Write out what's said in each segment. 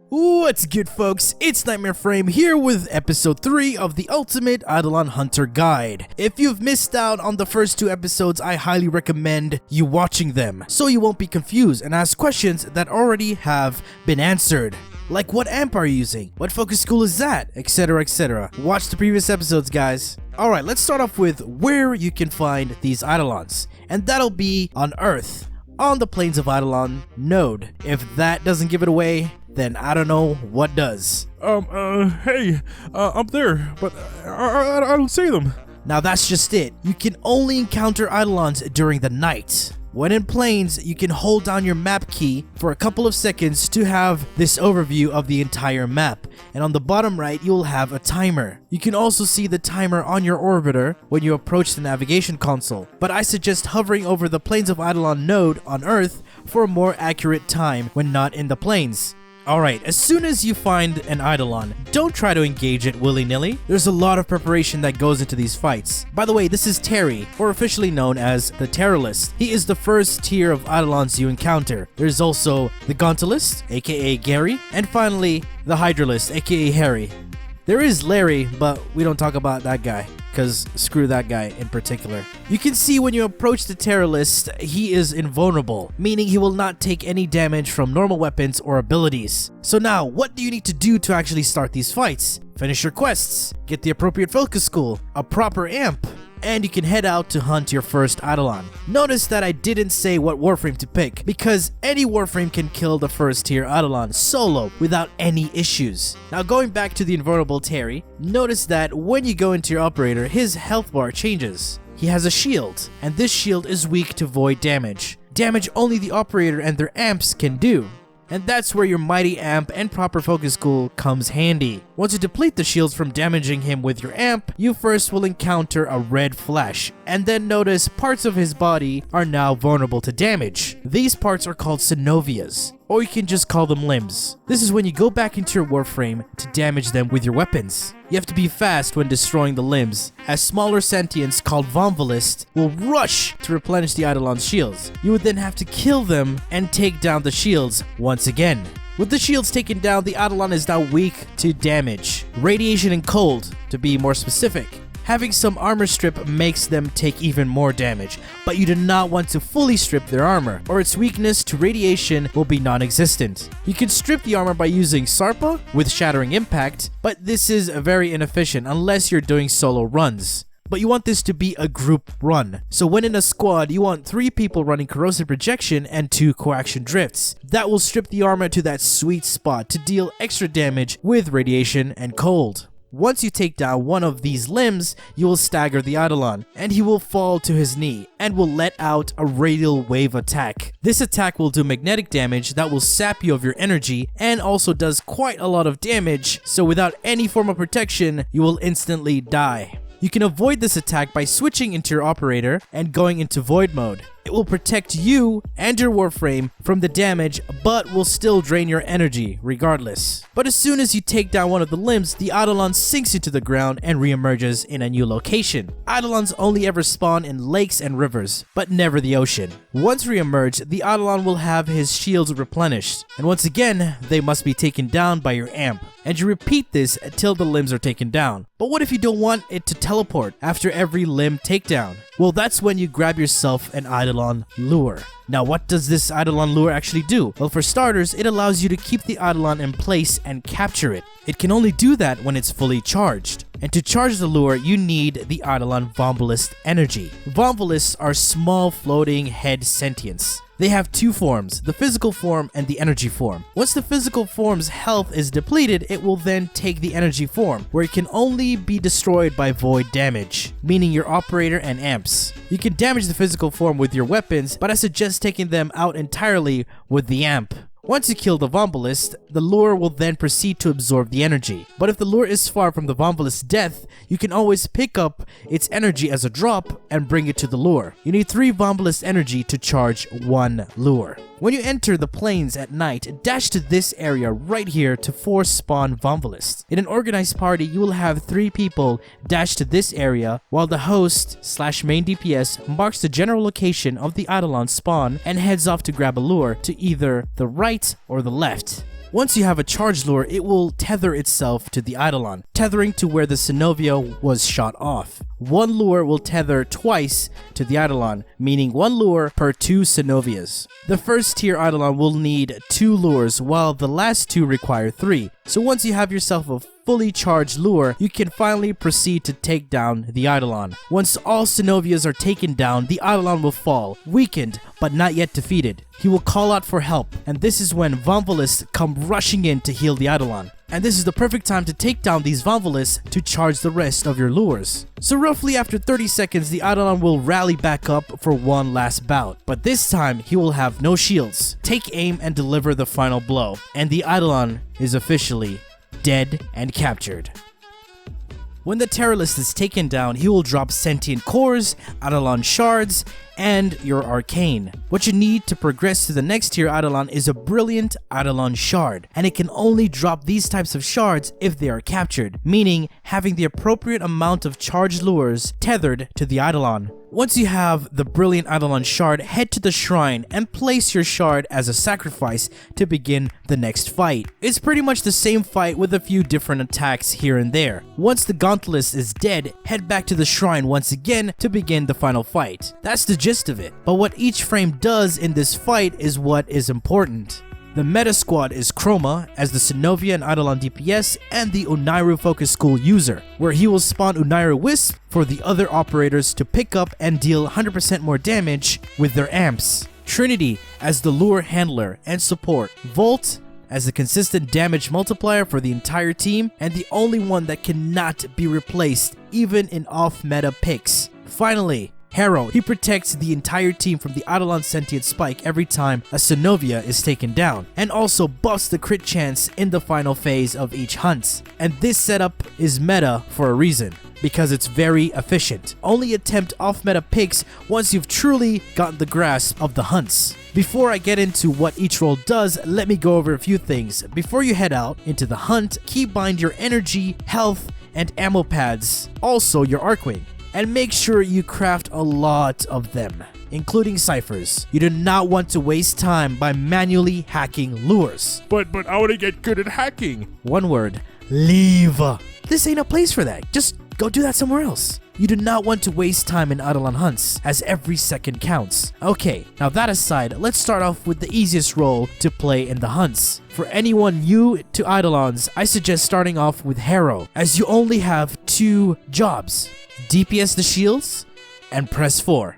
What's good, folks? It's KnightmareFrame here with episode 3 of the Ultimate Eidolon Hunter Guide. If you've missed out on the first 2 episodes, I highly recommend you watching them so you won't be confused and ask questions that already have been answered. Like, what amp are you using? What focus school is that? Etc, etc. Watch the previous episodes, guys. Alright, let's start off with where you can find these Eidolons. And that'll be on Earth, on the Plains of Eidolon node. If that doesn't give it away, then I don't know what does. Hey, I'm there, but I don't see them. Now that's just it. You can only encounter Eidolons during the night. When in Plains, you can hold down your map key for a couple of seconds to have this overview of the entire map. And on the bottom right, you'll have a timer. You can also see the timer on your orbiter when you approach the navigation console. But I suggest hovering over the Plains of Eidolon node on Earth for a more accurate time when not in the Plains. Alright, as soon as you find an Eidolon, don't try to engage it willy-nilly. There's a lot of preparation that goes into these fights. By the way, this is Terry, or officially known as the Terrorist. He is the first tier of Eidolons you encounter. There's also the Gauntletist, aka Gary, and finally, the Hydralist, aka Harry. There is Larry, but we don't talk about that guy, cause screw that guy in particular. You can see when you approach the Terrorist, he is invulnerable, meaning he will not take any damage from normal weapons or abilities. So now, what do you need to do to actually start these fights? Finish your quests, get the appropriate focus school, a proper amp, and you can head out to hunt your first Eidolon. Notice that I didn't say what Warframe to pick, because any Warframe can kill the first tier Eidolon solo without any issues. Now going back to the invulnerable Terry, notice that when you go into your operator, his health bar changes. He has a shield, and this shield is weak to void damage. Damage only the operator and their amps can do. And that's where your mighty amp and proper focus school comes handy. Once you deplete the shields from damaging him with your amp, you first will encounter a red flash, and then notice parts of his body are now vulnerable to damage. These parts are called synovias, or you can just call them limbs. This is when you go back into your Warframe to damage them with your weapons. You have to be fast when destroying the limbs, as smaller sentients called Vonvalists will rush to replenish the Eidolon's shields. You would then have to kill them and take down the shields once again. With the shields taken down, the Eidolon is now weak to damage, radiation and cold to be more specific. Having some armor strip makes them take even more damage, but you do not want to fully strip their armor, or its weakness to radiation will be non-existent. You can strip the armor by using Sarpa with Shattering Impact, but this is very inefficient unless you're doing solo runs. But you want this to be a group run. So when in a squad, you want 3 people running Corrosive Projection and 2 Coaction Drifts. That will strip the armor to that sweet spot to deal extra damage with radiation and cold. Once you take down one of these limbs, you will stagger the Eidolon, and he will fall to his knee and will let out a radial wave attack. This attack will do magnetic damage that will sap you of your energy and also does quite a lot of damage, so without any form of protection, you will instantly die. You can avoid this attack by switching into your operator and going into void mode. It will protect you and your Warframe from the damage, but will still drain your energy regardless. But as soon as you take down one of the limbs, the Eidolon sinks into the ground and reemerges in a new location. Eidolons only ever spawn in lakes and rivers, but never the ocean. Once reemerged, the Eidolon will have his shields replenished, and once again, they must be taken down by your amp. And you repeat this until the limbs are taken down. But what if you don't want it to teleport after every limb takedown? Well, that's when you grab yourself an Eidolon lure. Now, what does this Eidolon lure actually do? Well, for starters, it allows you to keep the Eidolon in place and capture it. It can only do that when it's fully charged. And to charge the lure, you need the Eidolon Vonvalist energy. Vonvalists are small floating head sentients. They have 2 forms, the physical form and the energy form. Once the physical form's health is depleted, it will then take the energy form, where it can only be destroyed by void damage, meaning your operator and amps. You can damage the physical form with your weapons, but I suggest taking them out entirely with the amp. Once you kill the Vombalist, the lure will then proceed to absorb the energy. But if the lure is far from the Vombalist's death, you can always pick up its energy as a drop and bring it to the lure. You need 3 Vombalist energy to charge 1 lure. When you enter the plains at night, dash to this area right here to force spawn Vombalists. In an organized party, you will have 3 people dash to this area while the host/main DPS marks the general location of the Eidolon spawn and heads off to grab a lure to either the right or the left. Once you have a charge lure, it will tether itself to the Eidolon, tethering to where the Synovia was shot off. 1 lure will tether twice to the Eidolon, meaning 1 lure per 2 Synovias. The first tier Eidolon will need 2 lures, while the last 2 require 3. So once you have yourself a fully charged lure, you can finally proceed to take down the Eidolon. Once all Synovias are taken down, the Eidolon will fall, weakened but not yet defeated. He will call out for help, and this is when Vomvalists come rushing in to heal the Eidolon. And this is the perfect time to take down these Vomvalists to charge the rest of your lures. So roughly after 30 seconds, the Eidolon will rally back up for one last bout, but this time he will have no shields. Take aim and deliver the final blow, and the Eidolon is officially dead and captured. When the Terrorist is taken down, he will drop sentient cores, Eidolon shards, and your arcane. What you need to progress to the next tier Eidolon is a brilliant Eidolon shard, and it can only drop these types of shards if they are captured, meaning having the appropriate amount of charged lures tethered to the Eidolon. Once you have the brilliant Eidolon shard, head to the shrine and place your shard as a sacrifice to begin the next fight. It's pretty much the same fight with a few different attacks here and there. Once the Gauntlet is dead, head back to the shrine once again to begin the final fight. That's the gist of it. But what each frame does in this fight is what is important. The meta squad is Chroma as the Synovia and Eidolon DPS and the Unairu Focus School user, where he will spawn Unairu Wisp for the other operators to pick up and deal 100% more damage with their amps. Trinity as the lure handler and support. Volt as the consistent damage multiplier for the entire team and the only one that cannot be replaced even in off-meta picks. Finally, Harrow. He protects the entire team from the Eidolon sentient spike every time a Synovia is taken down, and also buffs the crit chance in the final phase of each hunt. And this setup is meta for a reason, because it's very efficient. Only attempt off-meta picks once you've truly gotten the grasp of the hunts. Before I get into what each role does, let me go over a few things. Before you head out into the hunt, keybind your energy, health, and ammo pads, also your Arcwing. And make sure you craft a lot of them, including ciphers. You do not want to waste time by manually hacking lures. But I want to get good at hacking. One word, leave. This ain't a place for that. Just go do that somewhere else. You do not want to waste time in Eidolon hunts, as every second counts. Okay, now that aside, let's start off with the easiest role to play in the hunts. For anyone new to Eidolons, I suggest starting off with Harrow, as you only have 2 jobs. DPS the shields and press 4.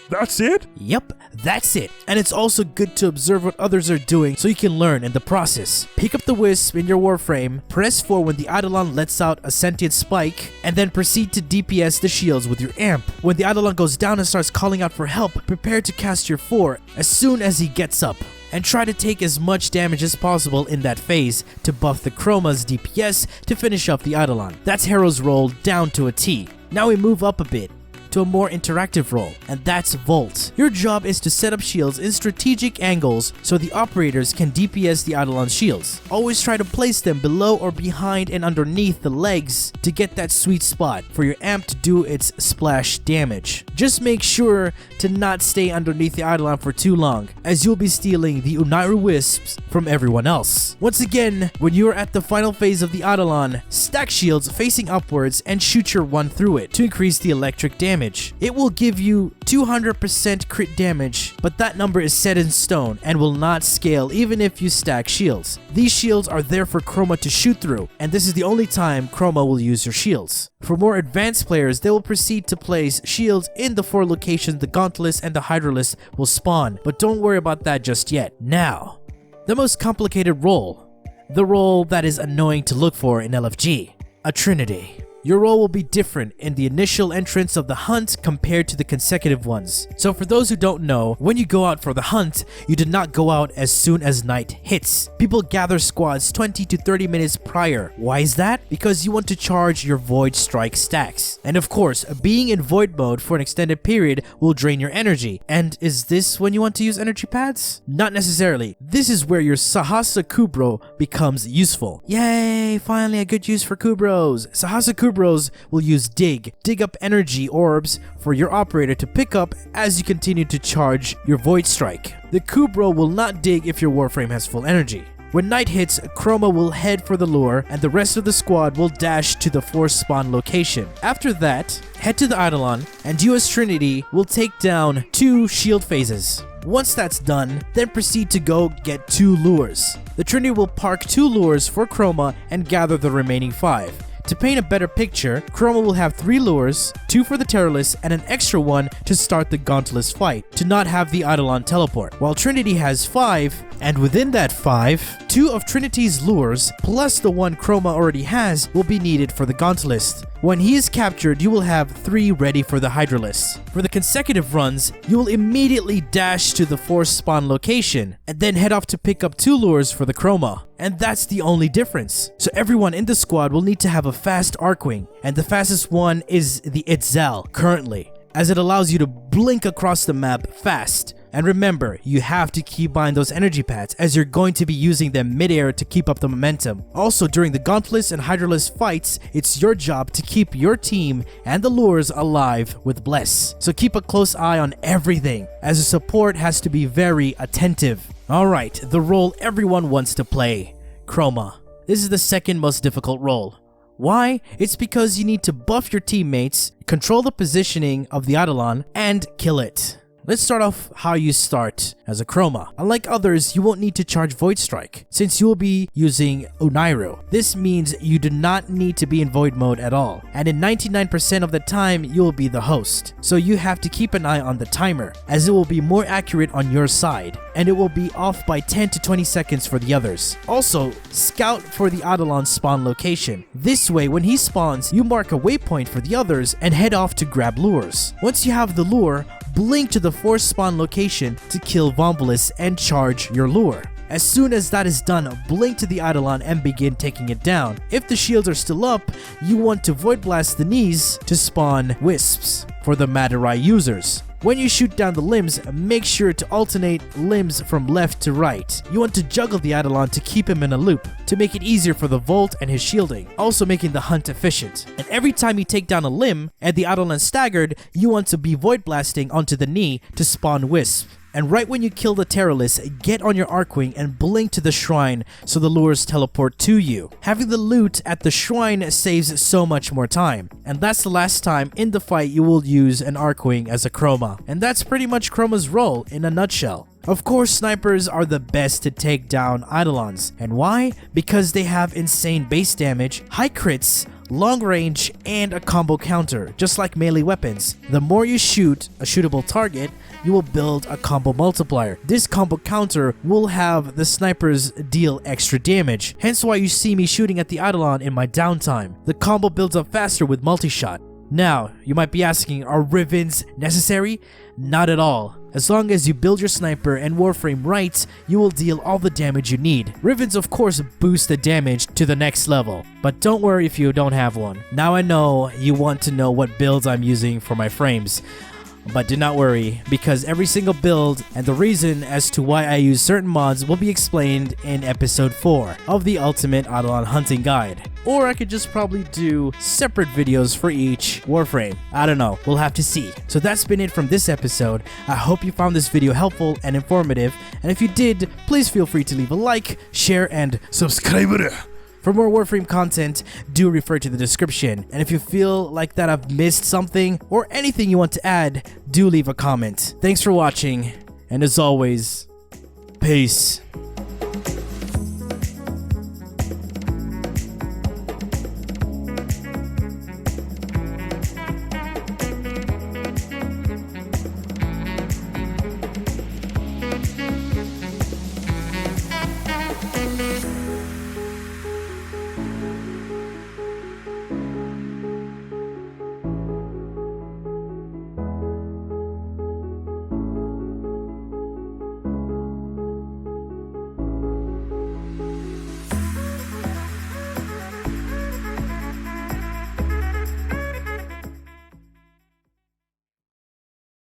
That's it? Yep, that's it. And it's also good to observe what others are doing so you can learn in the process. Pick up the Wisp in your Warframe, press 4 when the Eidolon lets out a sentient spike, and then proceed to DPS the shields with your amp. When the Eidolon goes down and starts calling out for help, prepare to cast your 4 as soon as he gets up. And try to take as much damage as possible in that phase to buff the Chroma's DPS to finish up the Eidolon. That's Harrow's role down to a T. Now we move up a bit to a more interactive role, and that's Volt. Your job is to set up shields in strategic angles so the operators can DPS the Eidolon shields. Always try to place them below or behind and underneath the legs to get that sweet spot for your amp to do its splash damage. Just make sure to not stay underneath the Eidolon for too long, as you'll be stealing the Unairu Wisps from everyone else. Once again, when you are at the final phase of the Eidolon, stack shields facing upwards and shoot your 1 through it to increase the electric damage. It will give you 200% crit damage, but that number is set in stone and will not scale even if you stack shields. These shields are there for Chroma to shoot through, and this is the only time Chroma will use your shields. For more advanced players, they will proceed to place shields in the 4 locations the Gauntless and the Hydralisk will spawn, but don't worry about that just yet. Now, the most complicated role. The role that is annoying to look for in LFG. A Trinity. Your role will be different in the initial entrance of the hunt compared to the consecutive ones. So for those who don't know, when you go out for the hunt, you do not go out as soon as night hits. People gather squads 20 to 30 minutes prior. Why is that? Because you want to charge your Void Strike stacks. And of course, being in Void mode for an extended period will drain your energy. And is this when you want to use energy pads? Not necessarily. This is where your Sahasa Kubro becomes useful. Yay! Finally a good use for Kubros. Sahasa Kubros will use dig up energy orbs for your operator to pick up as you continue to charge your Void Strike. The Kubro will not dig if your Warframe has full energy. When night hits, Chroma will head for the lure and the rest of the squad will dash to the force spawn location. After that, head to the Eidolon and you as Trinity will take down 2 shield phases. Once that's done, then proceed to go get 2 lures. The Trinity will park 2 lures for Chroma and gather the remaining 5. To paint a better picture, Chroma will have 3 lures, 2 for the Terrorless and an extra one to start the Gauntless fight, to not have the Eidolon teleport, while Trinity has 5, and within that 5, 2 of Trinity's lures, plus the one Chroma already has, will be needed for the Gauntless. When he is captured, you will have 3 ready for the Hydralisk. For the consecutive runs, you will immediately dash to the force spawn location, and then head off to pick up 2 lures for the Chroma. And that's the only difference. So everyone in the squad will need to have a fast Arcwing, and the fastest one is the Eidolon currently, as it allows you to blink across the map fast. And remember, you have to keep buying those energy pads as you're going to be using them mid-air to keep up the momentum. Also, during the Gauntless and Hydralisk fights, it's your job to keep your team and the lures alive with Bless. So keep a close eye on everything, as the support has to be very attentive. Alright, the role everyone wants to play, Chroma. This is the second most difficult role. Why? It's because you need to buff your teammates, control the positioning of the Eidolon, and kill it. Let's start off how you start as a Chroma. Unlike others, you won't need to charge Void Strike, since you will be using Onairu. This means you do not need to be in Void mode at all, and in 99% of the time, you will be the host. So you have to keep an eye on the timer, as it will be more accurate on your side, and it will be off by 10 to 20 seconds for the others. Also, scout for the Eidolon spawn location. This way, when he spawns, you mark a waypoint for the others and head off to grab lures. Once you have the lure, blink to the force spawn location to kill Vomvalis and charge your lure. As soon as that is done, blink to the Eidolon and begin taking it down. If the shields are still up, you want to Void Blast the knees to spawn Wisps for the Madurai users. When you shoot down the limbs, make sure to alternate limbs from left to right. You want to juggle the Eidolon to keep him in a loop, to make it easier for the Volt and his shielding, also making the hunt efficient. And every time you take down a limb and the Eidolon staggered, you want to be Void Blasting onto the knee to spawn Wisp. And right when you kill the Terrorless, get on your Arcwing and blink to the shrine so the lures teleport to you. Having the loot at the shrine saves so much more time. And that's the last time in the fight you will use an Arcwing as a Chroma. And that's pretty much Chroma's role in a nutshell. Of course, snipers are the best to take down Eidolons. And why? Because they have insane base damage, high crits, long range, and a combo counter, just like melee weapons. The more you shoot a shootable target, you will build a combo multiplier. This combo counter will have the snipers deal extra damage, hence why you see me shooting at the Eidolon in my downtime. The combo builds up faster with multi-shot. Now, you might be asking, are Rivens necessary? Not at all. As long as you build your sniper and Warframe right, you will deal all the damage you need. Rivens of course boost the damage to the next level, but don't worry if you don't have one. Now I know you want to know what builds I'm using for my frames. But do not worry, because every single build and the reason as to why I use certain mods will be explained in episode 4 of the Ultimate Eidolon Hunting Guide. Or I could just probably do separate videos for each Warframe. I don't know, we'll have to see. So that's been it from this episode. I hope you found this video helpful and informative, and if you did, please feel free to leave a like, share, and subscribe. For more Warframe content, do refer to the description. And if you feel like that I've missed something or anything you want to add, do leave a comment. Thanks for watching, and as always, peace.